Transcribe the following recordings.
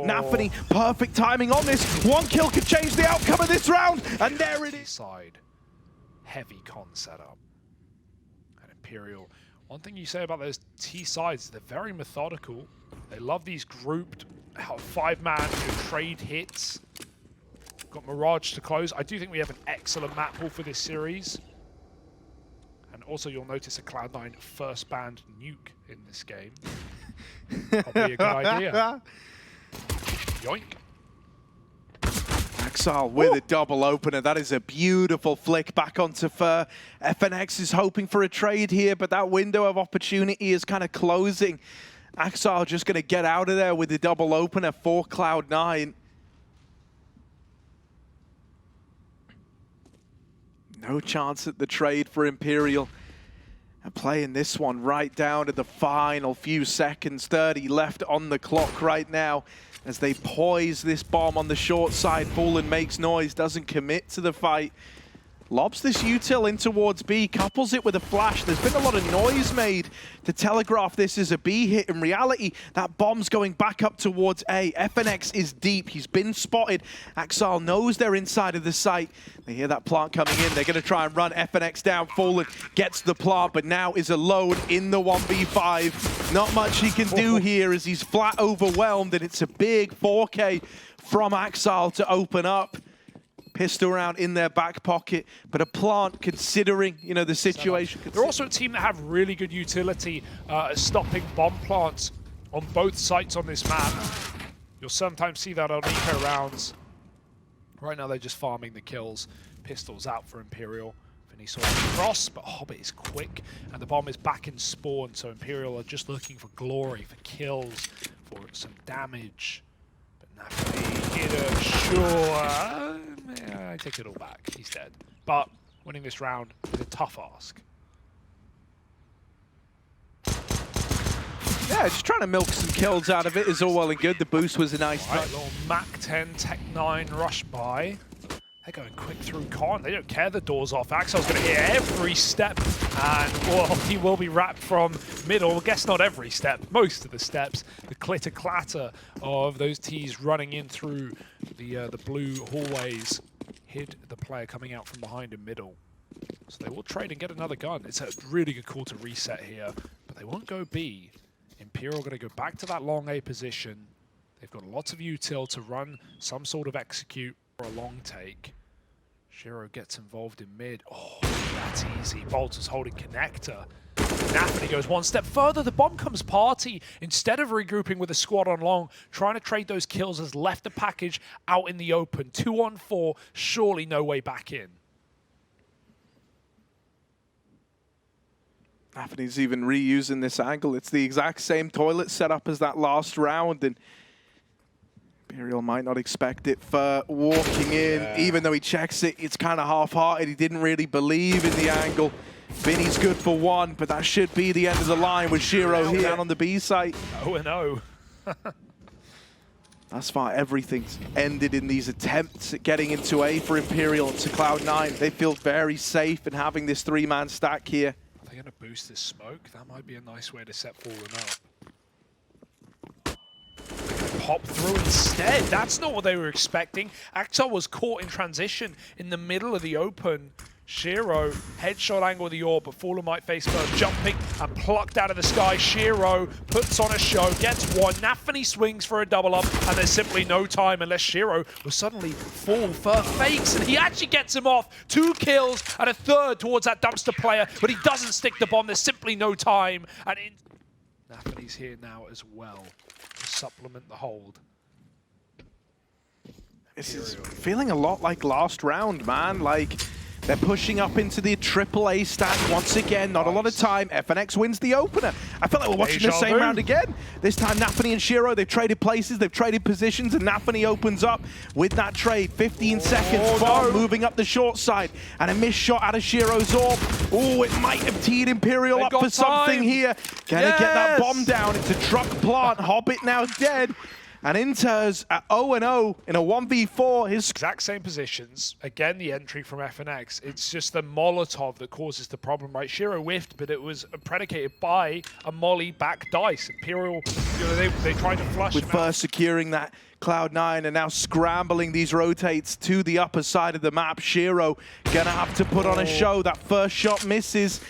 Nafany, perfect timing on this. One kill could change the outcome of this round, and there it is. Side, heavy con setup. And Imperial, one thing you say about those T sides, they're very methodical. They love these grouped 5-man trade hits. Got Mirage to close. I do think we have an excellent map pool for this series. And also you'll notice a Cloud9 first banned nuke in this game. Probably a good idea. Yoink. Axile with a double opener. That is a beautiful flick back onto Fer. FNX is hoping for a trade here, but that window of opportunity is kind of closing. Axile just going to get out of there with the double opener for Cloud9. No chance at the trade for Imperial. And playing this one right down to the final few seconds. 30 left on the clock right now as they poise this bomb on the short side. Fallen makes noise, doesn't commit to the fight. Lobs this util in towards B, couples it with a flash. There's been a lot of noise made to telegraph this as a B hit. In reality, that bomb's going back up towards A. FNX is deep. He's been spotted. Axile knows they're inside of the site. They hear that plant coming in. They're going to try and run FNX down. Fallen gets the plant, but now is alone in the 1v5. Not much he can do here as he's flat overwhelmed, and it's a big 4K from Axile to open up. Pistol round in their back pocket, but a plant considering, you know, the situation. They're also a team that have really good utility stopping bomb plants on both sites on this map. You'll sometimes see that on eco rounds. Right now they're just farming the kills. Pistols out for Imperial. Vini saw the cross, but Hobbit is quick, and the bomb is back in spawn, so Imperial are just looking for glory, for kills, for some damage. Nafany hit him, sure. I take it all back. He's dead. But winning this round is a tough ask. Yeah, just trying to milk some kills out of it is all well and good. The boost was a nice touch. Little Mac 10 Tech 9 rush by. They're going quick through con. They don't care the door's off. Axile's going to hit every step, and well, he will be wrapped from middle. I guess not every step, most of the steps. The clitter-clatter of those T's running in through the blue hallways hid the player coming out from behind in middle. So they will trade and get another gun. It's a really good call to reset here, but they won't go B. Imperial going to go back to that long A position. They've got lots of util to run some sort of execute or a long take. Shiro gets involved in mid. Oh, that's easy. boltz is holding connector. Nafany goes one step further. The bomb comes party. Instead of regrouping with a squad on long, trying to trade those kills, has left the package out in the open. 2 on 4, surely no way back in. Nafany's even reusing this angle. It's the exact same toilet setup as that last round, and Imperial might not expect it for walking in. Even though he checks it, it's kind of half-hearted. He didn't really believe in the angle. Vini's good for one, but that should be the end of the line with Shiro here down on the B site. 0-0. Thus far, everything's ended in these attempts at getting into A for Imperial to Cloud9. They feel very safe in having this 3-man stack here. Are they going to boost this smoke? That might be a nice way to set Fallen up. Pop through instead. That's not what they were expecting. Axile was caught in transition in the middle of the open. Shiro, headshot angle of the orb, but Fallen might face first, jumping and plucked out of the sky. Shiro puts on a show, gets one. Nafany swings for a double up, and there's simply no time unless Shiro will suddenly fall. Fer fakes, and he actually gets him off. 2 kills and a third towards that dumpster player, but he doesn't stick the bomb. There's simply no time. And Nafany's here now as well to supplement the hold. This is feeling a lot like last round, man. Like, they're pushing up into the AAA stack once again. Not a lot of time. FNX wins the opener. I feel like we're watching the same round again. This time, Nafany and Shiro, they've traded places, they've traded positions, and Nafany opens up with that trade. 15 seconds, bomb moving up the short side, and a missed shot out of Shiro's orb. Oh, it might have teed Imperial up for something here. Gonna get that bomb down. It's a truck plant. Hobbit now dead. And Inter's at 0-0 in a 1v4. His exact same positions. Again, the entry from FNX. It's just the Molotov that causes the problem, right? Shiro whiffed, but it was predicated by a molly back dice. Imperial, you know, they tried to flush with him first securing that Cloud9 and now scrambling these rotates to the upper side of the map. Shiro gonna have to put on a show. That first shot misses.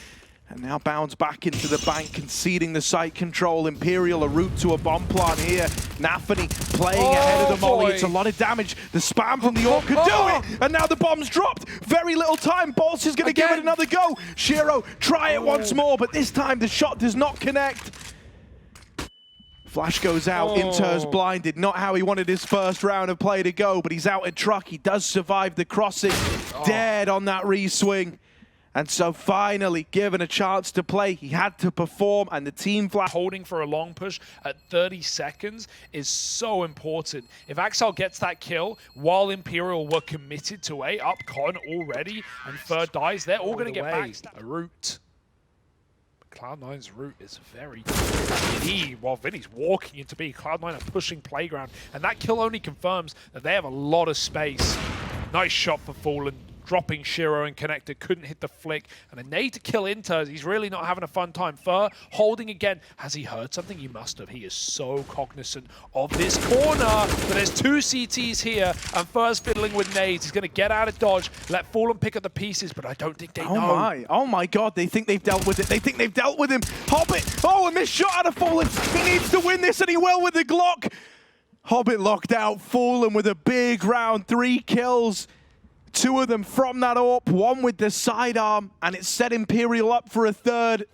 And now bounds back into the bank, conceding the site control. Imperial a route to a bomb plant here. Nafany playing ahead of the molly. It's a lot of damage. The spam from the AWP could do it. And now the bomb's dropped. Very little time. boltz is going to give it another go. Shiro, try it once more, but this time the shot does not connect. Flash goes out. Inter's blinded. Not how he wanted his first round of play to go, but he's out at truck. He does survive the crossing. Dead on that re-swing. And so finally given a chance to play, he had to perform, and the team flash. Holding for a long push at 30 seconds is so important. If Axel gets that kill while Imperial were committed to A, up con already, and third dies, they're all going to get back. A route. Cloud9's route is very Vini, while Vini's walking into B. Cloud9 are pushing playground, and that kill only confirms that they have a lot of space. Nice shot for Fallen. Dropping Shiro and connector, couldn't hit the flick. And a nade to kill Inter. He's really not having a fun time. Fur holding again. Has he heard something? He must have. He is so cognizant of this corner. But there's two CTs here, and Fur's fiddling with nades. He's going to get out of dodge, let Fallen pick up the pieces, but I don't think they know. Oh my god, they think they've dealt with it. They think they've dealt with him. Hobbit, a missed shot out of Fallen. He needs to win this, and he will with the Glock. Hobbit locked out. Fallen with a big round, 3 kills. 2 of them from that AWP, 1 with the sidearm, and it set Imperial up for a third.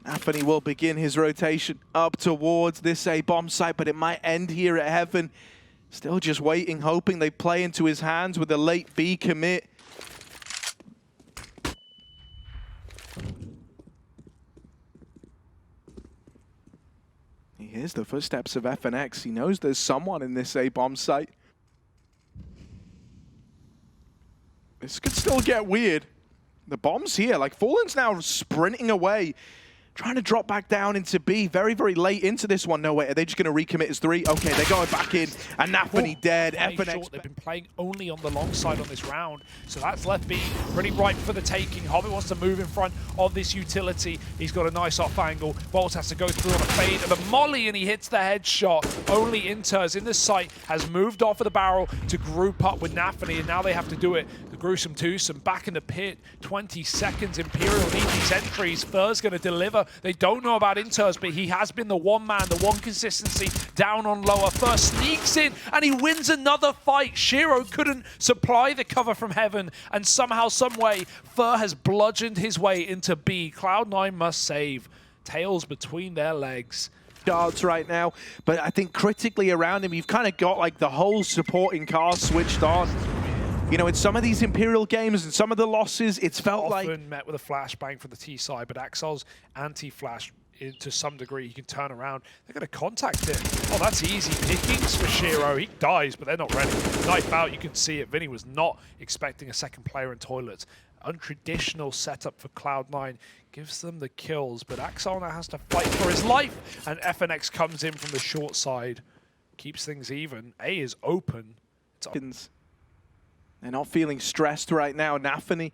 Nafany will begin his rotation up towards this A bomb site, but it might end here at Heaven. Still just waiting, hoping they play into his hands with a late B commit. He hears the footsteps of FNX. He knows there's someone in this A bomb site. This could still get weird. The bomb's here. Like, Fallen's now sprinting away, trying to drop back down into B. Very, very late into this one. No way. Are they just going to recommit as 3? Okay, they're going back in. And Nafany dead. FNX. They've been playing only on the long side on this round. So that's left B pretty ripe for the taking. Hobbit wants to move in front of this utility. He's got a nice off angle. boltz has to go through on a fade of a molly, and he hits the headshot. Only Inters in this site has moved off of the barrel to group up with Nafany, and now they have to do it. The gruesome twosome back in the pit. 20 seconds. Imperial need these entries. Fur's going to deliver. They don't know about Inters, but he has been the one man, the one consistency down on lower. Fur sneaks in, and he wins another fight. Shiro couldn't supply the cover from Heaven, and somehow, someway, Fur has bludgeoned his way into B. Cloud9 must save. Tails between their legs. Guards right now, but I think critically around him, you've kind of got like the whole supporting cast switched on. You know, in some of these Imperial games and some of the losses, it's felt like... Often met with a flashbang from the T side, but Axel's anti-flash, to some degree, he can turn around. They're going to contact him. Oh, that's easy pickings for Shiro. He dies, but they're not ready. Knife out, you can see it. Vini was not expecting a second player in toilets. Untraditional setup for Cloud9. Gives them the kills, but Axel now has to fight for his life. And FNX comes in from the short side. Keeps things even. A is open. They're not feeling stressed right now. Nafany,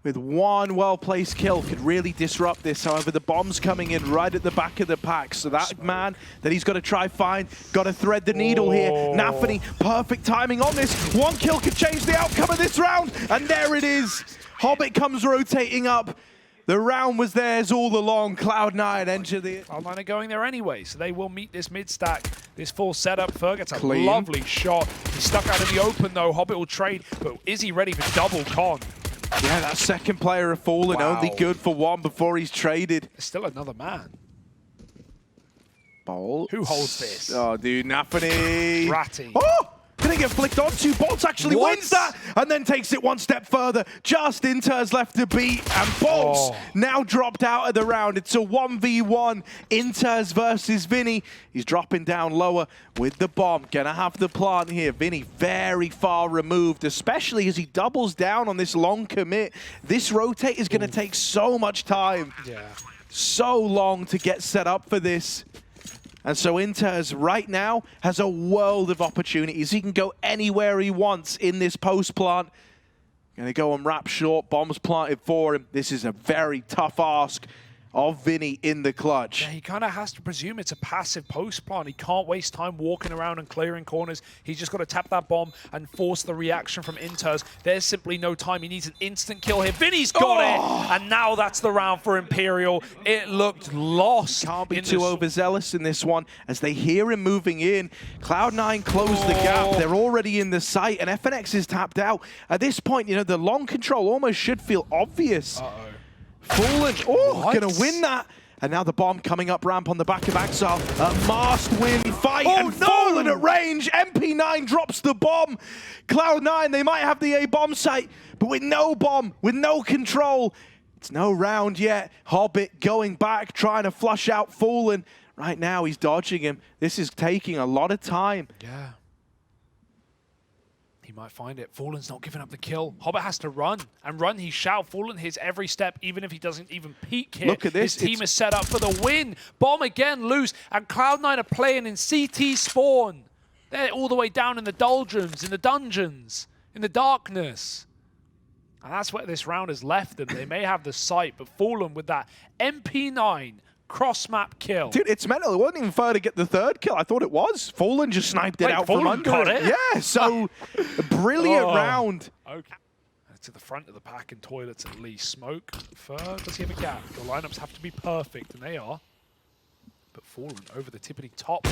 with 1 well-placed kill, could really disrupt this. However, the bomb's coming in right at the back of the pack. So that man that he's got to try find, got to thread the needle here. Nafany, perfect timing on this. 1 kill could change the outcome of this round. And there it is. Hobbit comes rotating up. The round was theirs all along. Cloud9 enter the... Cloud9 are going there anyway, so they will meet this mid-stack. This full setup. Fur gets a lovely shot. He's stuck out in the open, though. Hobbit will trade, but is he ready for double con? Yeah, that second player of Fallen, only good for 1 before he's traded. There's still another man. boltz. Who holds this? Oh, dude, Nafany. Ratty. Oh! Didn't get flicked onto. boltz actually wins that and then takes it 1 step further. Just Inter's left to beat, and boltz now dropped out of the round. It's a 1v1. Inters versus Vini. He's dropping down lower with the bomb. Gonna have the plant here. Vini very far removed, especially as he doubles down on this long commit. This rotate is gonna take so much time. Yeah. So long to get set up for this. And so Inters right now has a world of opportunities. He can go anywhere he wants in this post plant. Gonna go and wrap short, bombs planted for him. This is a very tough ask of Vini in the clutch. Yeah, he kind of has to presume it's a passive post plant. He can't waste time walking around and clearing corners. He's just got to tap that bomb and force the reaction from Inters. There's simply no time. He needs an instant kill here. Vini's got it! And now that's the round for Imperial. It looked lost. Can't be too overzealous in this one as they hear him moving in. Cloud9 closed the gap. They're already in the site and FNX is tapped out. At this point, you know, the long control almost should feel obvious. Fallen, gonna win that. And now the bomb coming up ramp on the back of Exile. A must-win fight and Fallen at range. MP9 drops the bomb. Cloud9, they might have the A bomb site, but with no bomb, with no control, it's no round yet. Hobbit going back, trying to flush out Fallen. Right now, he's dodging him. This is taking a lot of time. Yeah. He might find it. Fallen's not giving up the kill. Hobbit has to run. And run, he shall. Fallen hits every step, even if he doesn't even peek here. Look at this. His team is set up for the win. Bomb again loose. And Cloud9 are playing in CT spawn. They're all the way down in the doldrums, in the dungeons, in the darkness. And that's where this round has left them. They may have the sight, but Fallen with that MP9 cross-map kill. Dude, it's mental. It wasn't even fair to get the third kill. I thought it was. Fallen just sniped it out from under got it. it? Yeah, so a brilliant round. Okay. To the front of the pack and toilets at least. Smoke, Fur, does he have a gap? The lineups have to be perfect, and they are. But Fallen over the tippity top.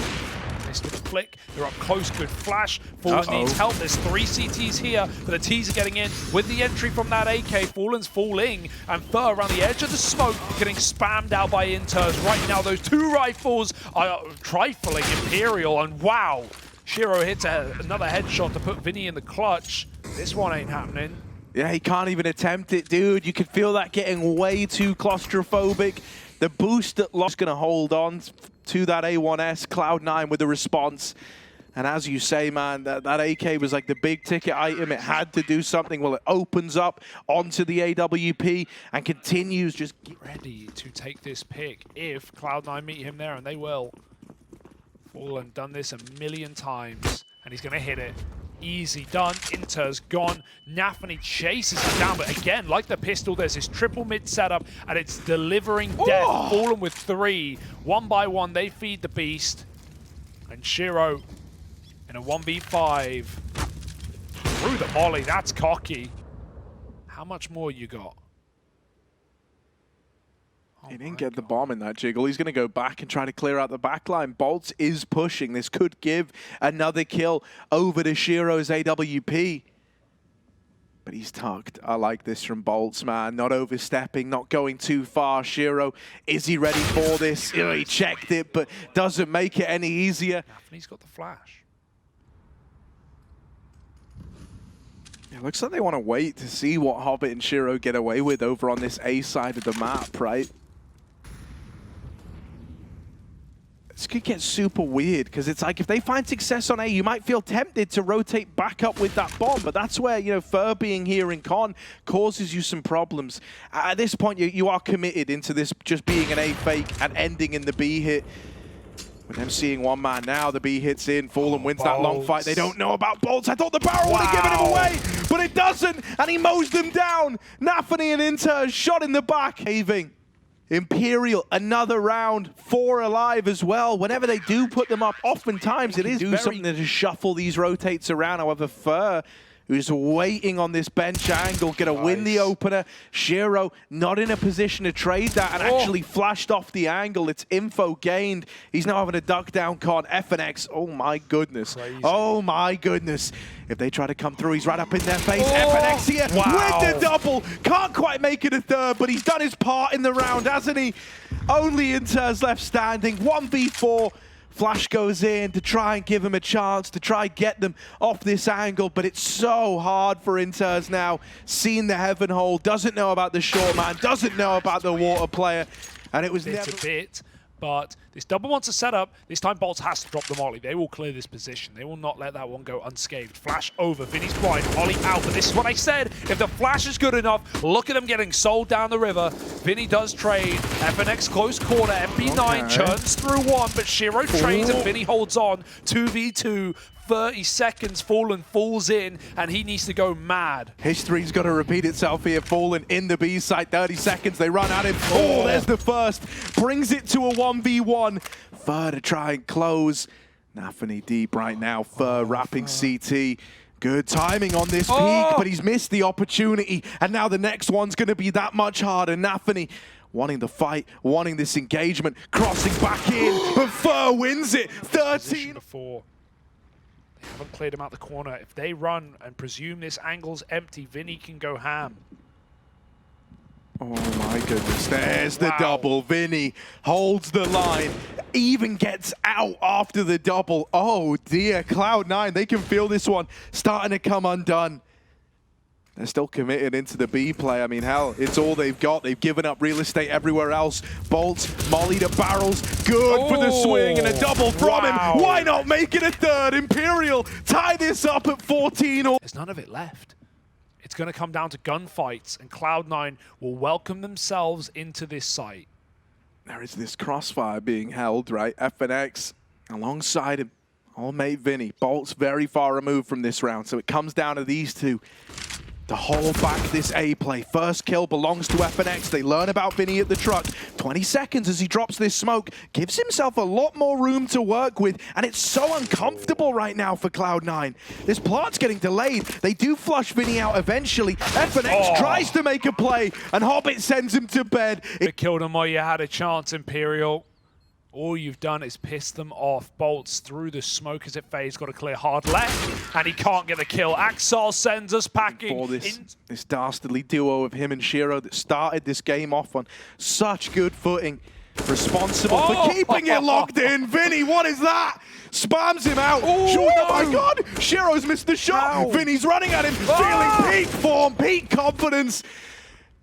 Missed with a flick. They're up close. Good flash. Fallen needs help. There's 3 CTs here, but the T's are getting in with the entry from that AK. Fallen's falling, and Fur around the edge of the smoke, getting spammed out by Inters. Right now, those 2 rifles are trifling Imperial, and wow, Shiro hits another headshot to put Vini in the clutch. This one ain't happening. Yeah, he can't even attempt it, dude. You can feel that getting way too claustrophobic. The boost that Lost going to hold on to that A1S, Cloud9 with the response. And as you say, man, that AK was like the big ticket item. It had to do something. Well, it opens up onto the AWP and continues just get ready to take this pick if Cloud9 meet him there, and they will. Fallen done this a million times, and he's going to hit it. Easy done. Inter's gone. Nafany chases him down, but again, like the pistol, there's this triple mid setup, and it's delivering death. Fallen with 3. One by one, they feed the beast. And Shiro in a 1v5. Through the molly, that's cocky. How much more you got? He didn't get the bomb in that jiggle. He's going to go back and try to clear out the backline. boltz is pushing. This could give another kill over to Shiro's AWP. But he's tucked. I like this from boltz, man. Not overstepping, not going too far. Shiro, is he ready for this? He checked it, but doesn't make it any easier. He's got the flash. Yeah, looks like they want to wait to see what Hobbit and Shiro get away with over on this A side of the map, right? This could get super weird, because it's like if they find success on A, you might feel tempted to rotate back up with that bomb, but that's where, you know, Fur being here in con causes you some problems. At this point, you are committed into this just being an A fake and ending in the B hit. With them seeing one man now, the B hits in, Fallen wins that long fight. They don't know about boltz. I thought the barrel would have given him away, but it doesn't, and he mows them down. Nafany and Inter shot in the back. Having Imperial, another round, 4 alive as well. Whenever they do put them up, oftentimes it is something to just shuffle these rotates around. However, Fur, who's waiting on this bench angle, gonna win the opener. Shiro not in a position to trade that and actually flashed off the angle. It's info gained. He's now having a duck down con. FNX, oh my goodness. Crazy. Oh my goodness. If they try to come through, he's right up in their face. FNX here with the double. Can't quite make it a third, but he's done his part in the round, hasn't he? Only Inter's left standing, 1v4. Flash goes in to try and give him a chance, to try and get them off this angle, but it's so hard for Inters now. Seen the heaven hole, doesn't know about the short man, doesn't know about the water player, and it was never... a bit, but This double wants a setup. This time boltz has to drop the molly. They will clear this position. They will not let that one go unscathed. Flash over. Vini's blind. Molly out. But this is what I said. If the flash is good enough, look at them getting sold down the river. Vini does trade. FNX close corner. MP9 churns through one, but Shiro trades and Vini holds on. 2v2. 30 seconds, Fallen falls in, and he needs to go mad. History's got to repeat itself here. Fallen in the B site, 30 seconds, they run at him. Oh, there's the first. Brings it to a 1v1. Fur to try and close. Nafany deep right now. Fur wrapping CT. Good timing on this peak, but he's missed the opportunity. And now the next one's going to be that much harder. Nafany wanting the fight, wanting this engagement, crossing back in, but Fur wins it. 13. Before. Haven't cleared him out the corner. If they run and presume this angle's empty, Vini can go ham. Oh my goodness, there's the double. Vini holds the line, even gets out after the double. Oh dear, Cloud9, they can feel this one starting to come undone. They're still committed into the B play. I mean, hell, it's all they've got. They've given up real estate everywhere else. boltz, molly to barrels. Good for the swing and a double from him. Why not make it a third? Imperial tie this up at 14. There's none of it left. It's going to come down to gunfights, and Cloud9 will welcome themselves into this site. There is this crossfire being held, right? FNX alongside him. Old mate Vini. boltz very far removed from this round, so it comes down to these two to hold back this A play. First kill belongs to FNX. They learn about Vini at the truck. 20 seconds as he drops this smoke. Gives himself a lot more room to work with, and it's so uncomfortable right now for Cloud9. This plant's getting delayed. They do flush Vini out eventually. FNX tries to make a play, and Hobbit sends him to bed. It killed him while you had a chance, Imperial. All you've done is piss them off. boltz through the smoke as it fades. Got to clear hard left, and he can't get the kill. Axel sends us packing. For this dastardly duo of him and Shiro that started this game off on such good footing. Responsible for keeping it locked in. Vini, what is that? Spams him out. Oh my God, Shiro's missed the shot. Vini's running at him, feeling peak form, peak confidence.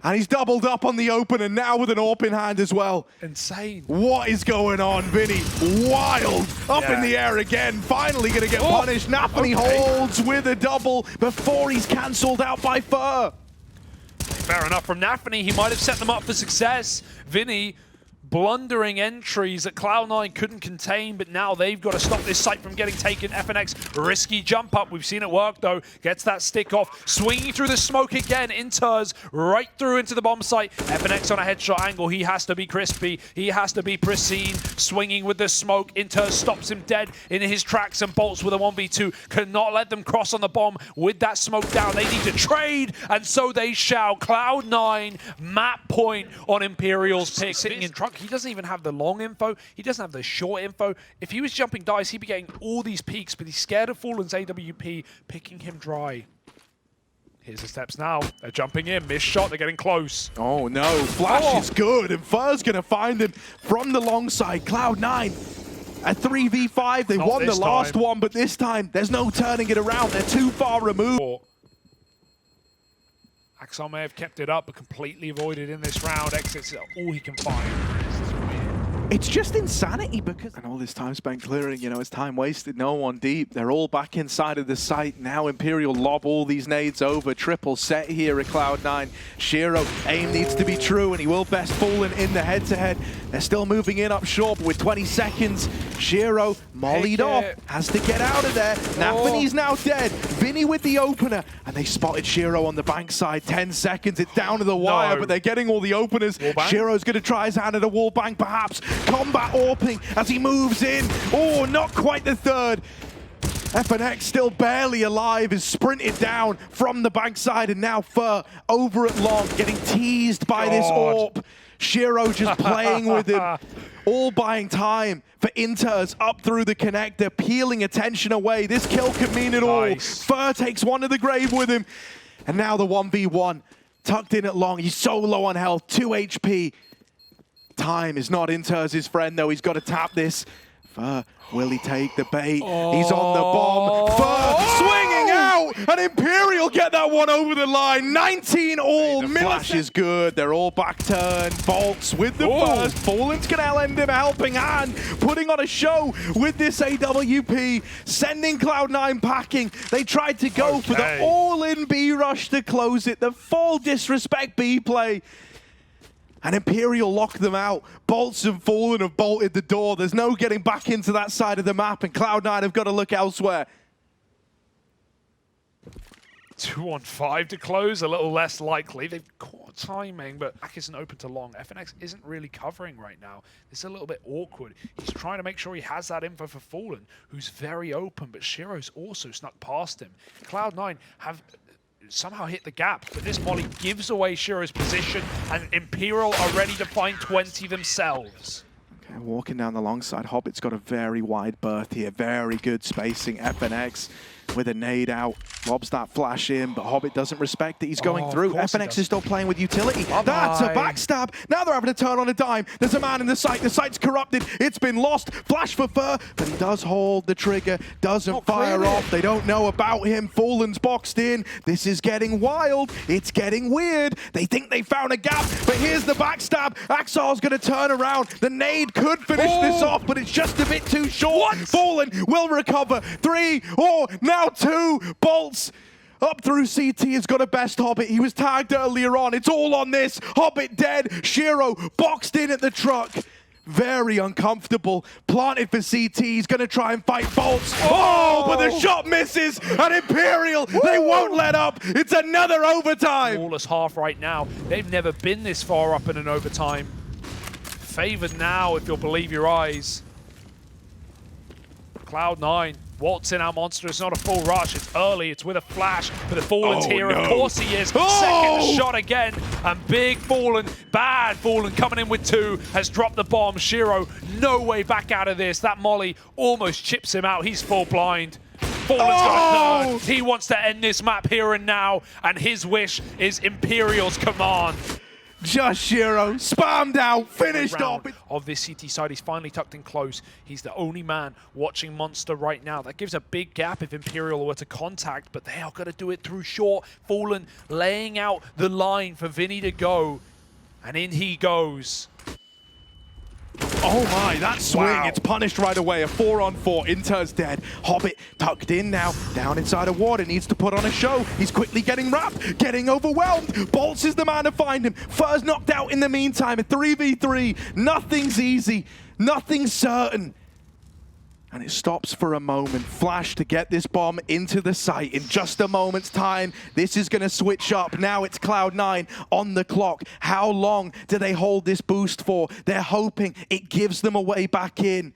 And he's doubled up on the open, and now with an AWP in hand as well. Insane. What is going on, Vini? Wild. Up in the air again. Finally going to get punished. Nafany holds with a double before he's cancelled out by Fur. Fair enough from Nafany. He might have set them up for success. Vini blundering entries that Cloud9 couldn't contain, but now they've got to stop this site from getting taken. FNX, risky jump up. We've seen it work, though. Gets that stick off. Swinging through the smoke again. Inters right through into the bomb site. FNX on a headshot angle. He has to be crispy. He has to be pristine. Swinging with the smoke. Inters stops him dead in his tracks, and boltz with a 1v2. Cannot let them cross on the bomb with that smoke down. They need to trade, and so they shall. Cloud9, map point on Imperial's pick. Sitting in truck. He doesn't even have the long info. He doesn't have the short info. If he was jumping dice, he'd be getting all these peaks, but he's scared of Fallen's AWP picking him dry. Here's the steps now. They're jumping in. Missed shot. They're getting close. Oh, no. Flash is good, and Fur's going to find him from the long side. Cloud9 at 3v5. They won the last one, but this time, there's no turning it around. They're too far removed. Axel may have kept it up, but completely avoided in this round. Exits all he can find. It's just insanity because... And all this time spent clearing, you know, it's time wasted. No one deep. They're all back inside of the site. Now Imperial lob all these nades over. Triple set here at Cloud9. Shiro, aim needs to be true, and he will best Fallen in the head-to-head. They're still moving in up short, but with 20 seconds, Shiro mollied off. Has to get out of there. Nafany's now dead. Vini with the opener, and they spotted Shiro on the bank side. 10 seconds, it's down to the wire, but they're getting all the openers. Shiro's going to try his hand at a wall bang, perhaps. Combat AWPing as he moves in. Oh, not quite the third. FNX still barely alive, is sprinted down from the bankside, and now Fur over at long, getting teased by this AWP. Shiro just playing with him, all buying time for Inters up through the connector, peeling attention away. This kill could mean it all. Fur takes one to the grave with him, and now the 1v1 tucked in at long. He's so low on health, 2 HP. Time is not Inters' friend, though. He's got to tap this. Fur, will he take the bait? He's on the bomb. Fur swinging out, and Imperial get that one over the line. 19 all. Flash is good. They're all back turn. boltz with the first. fallen's gonna lend him a helping hand, putting on a show with this AWP, sending Cloud9 packing. They tried to go for the all-in B rush to close it. The full disrespect B play. And Imperial locked them out. boltz and fallen have bolted the door. There's no getting back into that side of the map, and Cloud9 have got to look elsewhere. 2-on-5 to close, a little less likely. They've caught timing, but back isn't open to long. FNX isn't really covering right now. It's a little bit awkward. He's trying to make sure he has that info for Fallen, who's very open, but Shiro's also snuck past him. Cloud9 have somehow hit the gap, but this molly gives away Shiro's position, and Imperial are ready to find 20 themselves. Okay, walking down the long side, Hobbit's got a very wide berth here, very good spacing. FNX with a nade out, lobs that flash in, but Hobbit doesn't respect it. He's going through. FNX is still playing with utility. That's a backstab. Now they're having to turn on a dime. There's a man in the site. The site's corrupted. It's been lost. Flash for Fur, but he does hold the trigger, doesn't fire off. They don't know about him. Fallen's boxed in. This is getting wild. It's getting weird. They think they found a gap, but here's the backstab. Axar's going to turn around. The nade could finish this off, but it's just a bit too short. Fallen will recover. 3, now 2. boltz up through CT has got a best Hobbit. He was tagged earlier on. It's all on this. Hobbit dead. Shiro boxed in at the truck. Very uncomfortable. Planted for CT. He's going to try and fight boltz. But the shot misses. And Imperial, they won't let up. It's another overtime. Flawless half right now. They've never been this far up in an overtime. Favored now, if you'll believe your eyes. Cloud9. waltz in our monster. It's not a full rush. It's early. It's with a flash. But the Fallen's here. Of course he is. Second shot again. And big Fallen, bad Fallen coming in with 2. Has dropped the bomb. Shiro, no way back out of this. That molly almost chips him out. He's full blind. Fallen's got a third. He wants to end this map here and now. And his wish is Imperial's command. Just Shiro, spammed out, finished off. Of this CT side, he's finally tucked in close. He's the only man watching Monster right now. That gives a big gap if Imperial were to contact, but they are going to do it through short. Fallen laying out the line for Vini to go, and in he goes. Oh my, that swing, it's punished right away. A 4-on-4, Inter's dead. Hobbit tucked in now, down inside a ward, needs to put on a show. He's quickly getting wrapped, getting overwhelmed. boltz is the man to find him. Fur's knocked out in the meantime, a 3v3. Nothing's easy, nothing's certain. And it stops for a moment. Flash to get this bomb into the site in just a moment's time. This is going to switch up. Now it's Cloud9 on the clock. How long do they hold this boost for? They're hoping it gives them a way back in.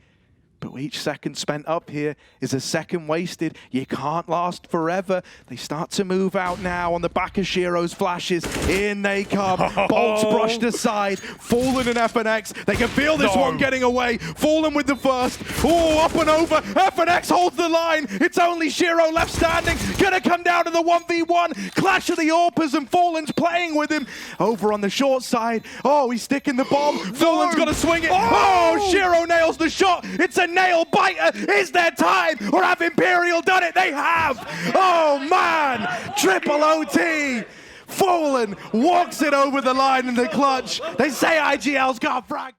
But each second spent up here is a second wasted. You can't last forever. They start to move out now on the back of Shiro's flashes. In they come. boltz brushed aside. Fallen and FNX. They can feel this one getting away. Fallen with the first. Up and over. FNX holds the line. It's only Shiro left standing. Gonna come down to the 1v1. Clash of the AWPers, and Fallen's playing with him. Over on the short side. He's sticking the bomb. Fallen's gonna swing it. Shiro nails the shot. It's a nail biter. Is there time, or have Imperial done it? They have. Oh man, triple OT. Fallen walks it over the line in the clutch. They say IGL's got frag.